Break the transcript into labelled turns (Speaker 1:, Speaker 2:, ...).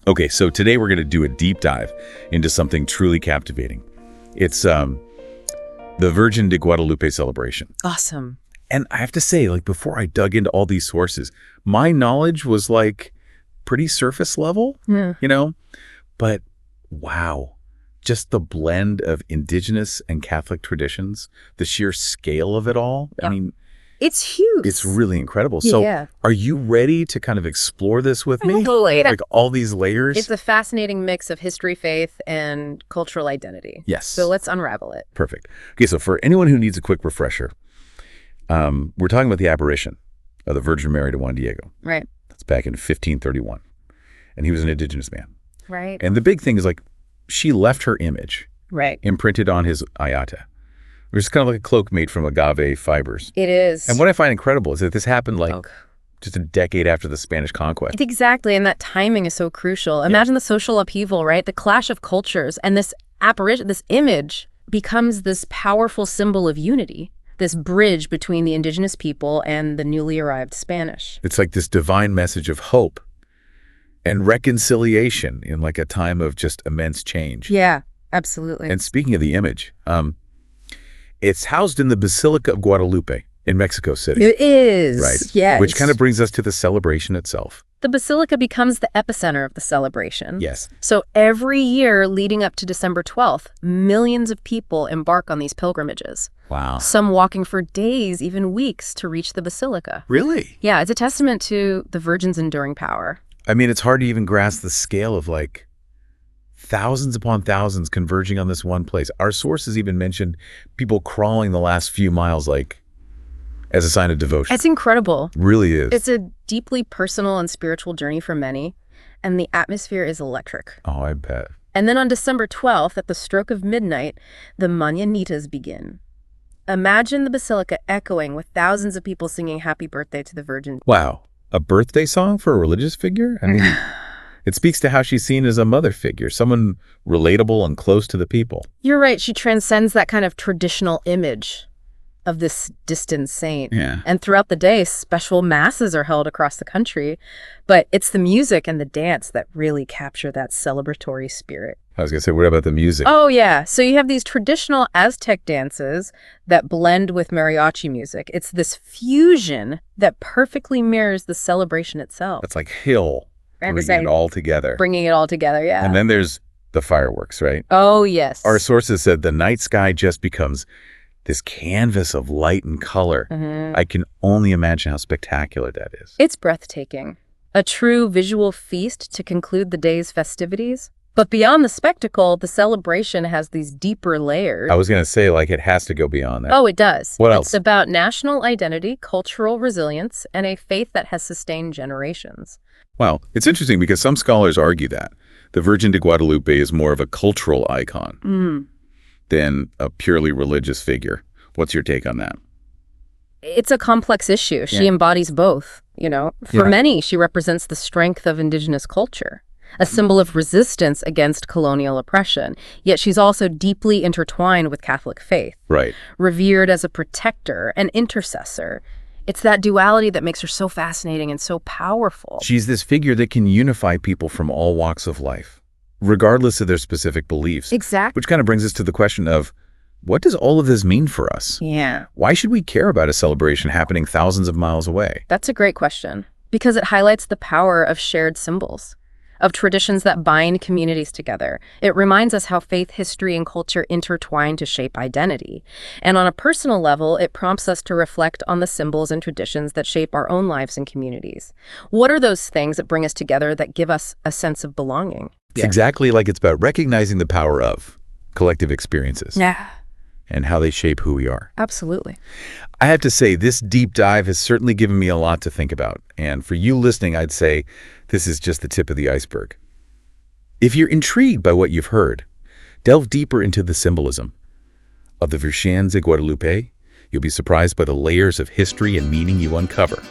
Speaker 1: Okay, so today we're going to do a deep dive into something truly captivating. It's the Virgin de Guadalupe celebration.
Speaker 2: Awesome.
Speaker 1: And I have to say, like, before I dug into all these sources, my knowledge was like pretty surface level, But wow, just the blend of indigenous and Catholic traditions, the sheer scale of it all.
Speaker 2: Yeah.
Speaker 1: I mean,
Speaker 2: it's huge.
Speaker 1: it's really incredible. So are you ready to kind of explore this with me?
Speaker 2: Totally.
Speaker 1: Like all these layers?
Speaker 2: It's a fascinating mix of history, faith, and cultural identity.
Speaker 1: Yes.
Speaker 2: So let's unravel it.
Speaker 1: Perfect. Okay, so for anyone who needs a quick refresher, we're talking about the apparition of the Virgin Mary to Juan Diego.
Speaker 2: Right.
Speaker 1: That's back in 1531. And he was an indigenous man.
Speaker 2: Right.
Speaker 1: And the big thing is, like, she left her image
Speaker 2: Right.
Speaker 1: imprinted on his ayata, which is kind of like a cloak made from agave fibers.
Speaker 2: It is.
Speaker 1: And what I find incredible is that this happened like just a decade after the Spanish conquest.
Speaker 2: Exactly, and that timing is so crucial. Imagine the social upheaval, right? The clash of cultures, and this apparition, this image becomes this powerful symbol of unity, this bridge between the indigenous people and the newly arrived Spanish.
Speaker 1: It's like this divine message of hope and reconciliation in like a time of just immense change.
Speaker 2: Yeah, absolutely.
Speaker 1: And speaking of the image, it's housed in the Basilica of Guadalupe in Mexico City.
Speaker 2: It is.
Speaker 1: Right.
Speaker 2: Yes.
Speaker 1: Which kind of brings us to the celebration itself.
Speaker 2: The basilica becomes the epicenter of the celebration.
Speaker 1: Yes.
Speaker 2: So every year leading up to December 12th, millions of people embark on these pilgrimages.
Speaker 1: Wow.
Speaker 2: Some walking for days, even weeks, to reach the basilica.
Speaker 1: Really?
Speaker 2: Yeah, it's a testament to the Virgin's enduring power.
Speaker 1: I mean, it's hard to even grasp the scale of like thousands upon thousands converging on this one place. Our sources even mentioned people crawling the last few miles like as a sign of devotion.
Speaker 2: It's incredible.
Speaker 1: Really is.
Speaker 2: It's a deeply personal and spiritual journey for many, and the atmosphere is electric.
Speaker 1: Oh, I bet.
Speaker 2: And then on December 12th, at the stroke of midnight, the mañanitas begin. Imagine the basilica echoing with thousands of people singing happy birthday to the Virgin.
Speaker 1: Wow. A birthday song for a religious figure? I mean, it speaks to how she's seen as a mother figure, someone relatable and close to the people.
Speaker 2: You're right. She transcends that kind of traditional image of this distant saint.
Speaker 1: Yeah.
Speaker 2: And throughout the day, special masses are held across the country. But it's the music and the dance that really capture that celebratory spirit.
Speaker 1: I was going to say, what about the music?
Speaker 2: Oh, yeah. So you have these traditional Aztec dances that blend with mariachi music. It's this fusion that perfectly mirrors the celebration itself.
Speaker 1: That's like Hill, bringing it all together.
Speaker 2: Bringing it all together, yeah.
Speaker 1: And then there's the fireworks, right?
Speaker 2: Oh, yes.
Speaker 1: Our sources said the night sky just becomes this canvas of light and color.
Speaker 2: Mm-hmm.
Speaker 1: I can only imagine how spectacular that is.
Speaker 2: It's breathtaking. A true visual feast to conclude the day's festivities. But beyond the spectacle, the celebration has these deeper layers.
Speaker 1: I was going to say, like, it has to go beyond that.
Speaker 2: Oh, it does.
Speaker 1: What else?
Speaker 2: It's about national identity, cultural resilience, and a faith that has sustained generations.
Speaker 1: Wow. It's interesting because some scholars argue that the Virgin de Guadalupe is more of a cultural icon than a purely religious figure. What's your take on that?
Speaker 2: It's a complex issue. She embodies both, For many, she represents the strength of indigenous culture, a symbol of resistance against colonial oppression. Yet she's also deeply intertwined with Catholic faith.
Speaker 1: Right.
Speaker 2: Revered as a protector, an intercessor. It's that duality that makes her so fascinating and so powerful.
Speaker 1: She's this figure that can unify people from all walks of life, regardless of their specific beliefs.
Speaker 2: Exactly.
Speaker 1: Which kind of brings us to the question of, what does all of this mean for us?
Speaker 2: Yeah.
Speaker 1: Why should we care about a celebration happening thousands of miles away?
Speaker 2: That's a great question, because it highlights the power of shared symbols, of traditions that bind communities together. It reminds us how faith, history, and culture intertwine to shape identity. And on a personal level, it prompts us to reflect on the symbols and traditions that shape our own lives and communities. What are those things that bring us together, that give us a sense of belonging?
Speaker 1: It's exactly like it's about recognizing the power of collective experiences.
Speaker 2: Yeah.
Speaker 1: And how they shape who we are.
Speaker 2: Absolutely.
Speaker 1: I have to say, this deep dive has certainly given me a lot to think about. And for you listening, I'd say this is just the tip of the iceberg. If you're intrigued by what you've heard, delve deeper into the symbolism of the Virgen de Guadalupe. You'll be surprised by the layers of history and meaning you uncover.